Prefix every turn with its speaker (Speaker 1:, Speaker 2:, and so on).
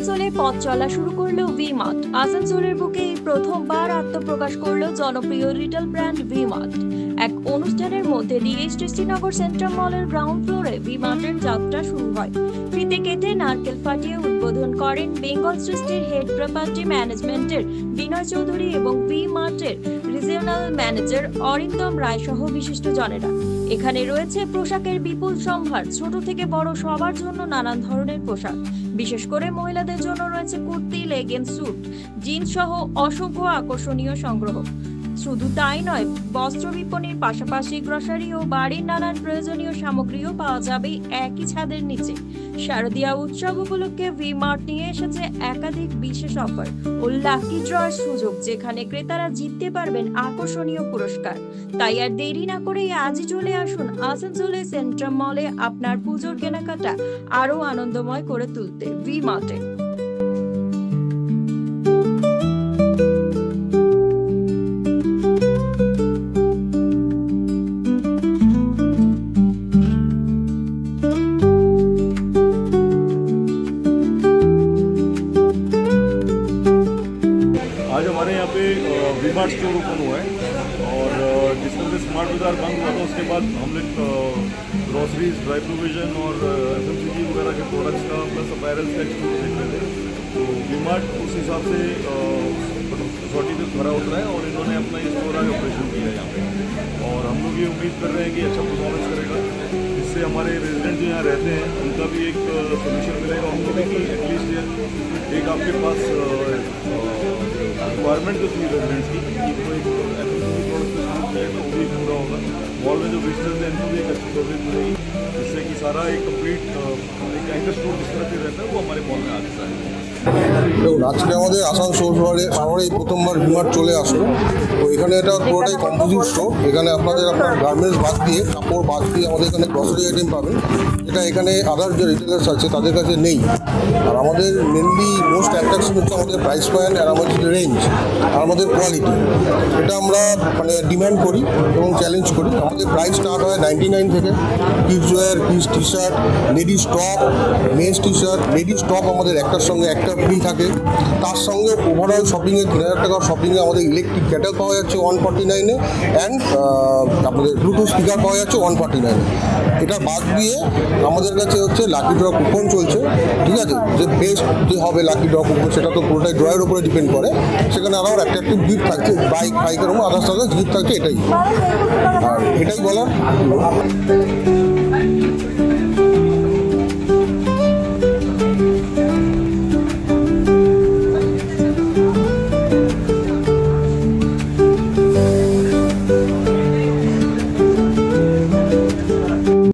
Speaker 1: আসানসোলে পথ চলা শুরু করলো ভি মার্ট। আসানসোলের বুকে এই প্রথমবার আত্মপ্রকাশ করলো জনপ্রিয় রিটেল ব্র্যান্ড ভি মার্ট। এক অনুষ্ঠানের মধ্যে দিয়ে সৃষ্টিনগর সেন্ট্রাল মলের গ্রাউন্ড ফ্লোরে ভি মার্টের যাত্রা শুরু হয়। ফিতে কেটে নারকেল ফাটিয়ে উদ্বোধন করেন বেঙ্গল সৃষ্টির হেড প্রপার্টি ম্যানেজমেন্টের বিনয় চৌধুরী এবং ভি মার্টের রিজিওনাল ম্যানেজার অরিন্দম রায় সহ বিশিষ্ট জনেরা। এখানে রয়েছে পোশাকের বিপুল সম্ভার, ছোট থেকে বড় সবার জন্য নানান ধরনের পোশাক। বিশেষ করে মহিলাদের জন্য রয়েছে কুর্তি, লেগিংস, স্যুট, জিন্স সহ অসংখ্য আকর্ষণীয় সংগ্রহ। শুধু তাই নয়, বস্ত্র বিপণির পাশাপাশি গ্রসারি ও বাড়ির নানান প্রয়োজনীয় সামগ্রীও পাওয়া যাবে একই ছাদের নিচে। শারদীয়া উৎসব উপলক্ষে ভি মার্ট নিয়ে এসেছে একাধিক বিশেষ অফার ও লাকি ড্রর সুযোগ, যেখানে ক্রেতারা জিততে পারবেন আকর্ষণীয় পুরস্কার। তাই আর দেরি না করে আজই চলে আসুন আসানসোলে সেন্ট্রাল মলে আপনার পুজোর কেনাকাটা আরো আনন্দময় করে তুলতে ভি মার্টে।
Speaker 2: आज हमारे यहाँ पे वी मार्ट स्टोर ओपन हुआ है और जिस तरह से स्मार्ट बाजार बंद हुआ था उसके बाद हम लोग ग्रॉसरीज, ड्राई प्रोविजन और FMCG वगैरह के प्रोडक्ट्स का प्लस अपैरल्स का एक्सपोर्ट देख रहे थे। तो वी मार्ट उस हिसाब से सोसाइटी में खरा उतरा है और इन्होंने अपना ये स्टोर आगे ऑपरेशन किया है यहाँ पे। और हम लोग ये उम्मीद कर रहे हैं कि अच्छा परफॉर्मेंस करेगा, जिससे हमारे रेजिडेंट जो यहाँ रहते हैं उनका भी एक सोल्यूशन मिलेगा उनको भी कि एटलीस्ट एक आपके पास रिक्वायरमेंट जो थी रेजिडेंट्स की कोई FMCG प्रोडक्ट है तो वो भी पूरा होगा। मॉल में जो विजिटर्स हैं इनको भी एक अच्छी सर्विस मिलेगी, जिससे कि सारा एक कंप्लीट एक एंकर स्टोर जिस तरह से रहता है वो हमारे मॉल में आ सकता है।
Speaker 3: দেখুন, আজকে আমাদের আসানসোল শহরে প্রথমবার ভি মার্ট চলে আসলো। তো এখানে এটা পুরোটাই কম্পোজিট স্টোর। এখানে আপনার গার্মেন্টস বাদ দিয়ে, কাপড় বাদ দিয়ে আমাদের এখানে গ্রসারি আইটেম পাবেন, এটা এখানে আদার যে রিটেলার্স আছে তাদের কাছে নেই। আর আমাদের মেনলি মোস্ট অ্যাট্রাকশন হচ্ছে আমাদের প্রাইস পয়েন্ট আর আমাদের রেঞ্জ আর আমাদের কোয়ালিটি। এটা আমরা ডিমান্ড করি এবং চ্যালেঞ্জ করি। আমাদের প্রাইস স্টার্ট হয় 99 থেকে। Kids wear, kids T shirt, ladies top, men's T shirt, ladies top আমাদের একটার সঙ্গে একটা ফ্রি থাকে। তার সঙ্গে ওভারঅল শপিংয়ে 3000 টাকার শপিংয়ে আমাদের ইলেকট্রিক ক্যাটেল পাওয়া যাচ্ছে 149-এ অ্যান্ড আপনাদের ব্লুটুথ স্পিকার পাওয়া যাচ্ছে 149-এ। এটা বাদ দিয়ে আমাদের কাছে হচ্ছে লাকি ড্র কুপন চলছে, ঠিক আছে? যে বেস্ট যে হবে লাকি ড্র কুপন সেটা তো পুরোটাই ড্রয়ের উপরে ডিপেন্ড করে। সেখানে আরও অ্যাট্রাকটিভ গিফট থাকছে, বাইকের আদার্স গিফট থাকছে, এটাই আর এটাই বলার।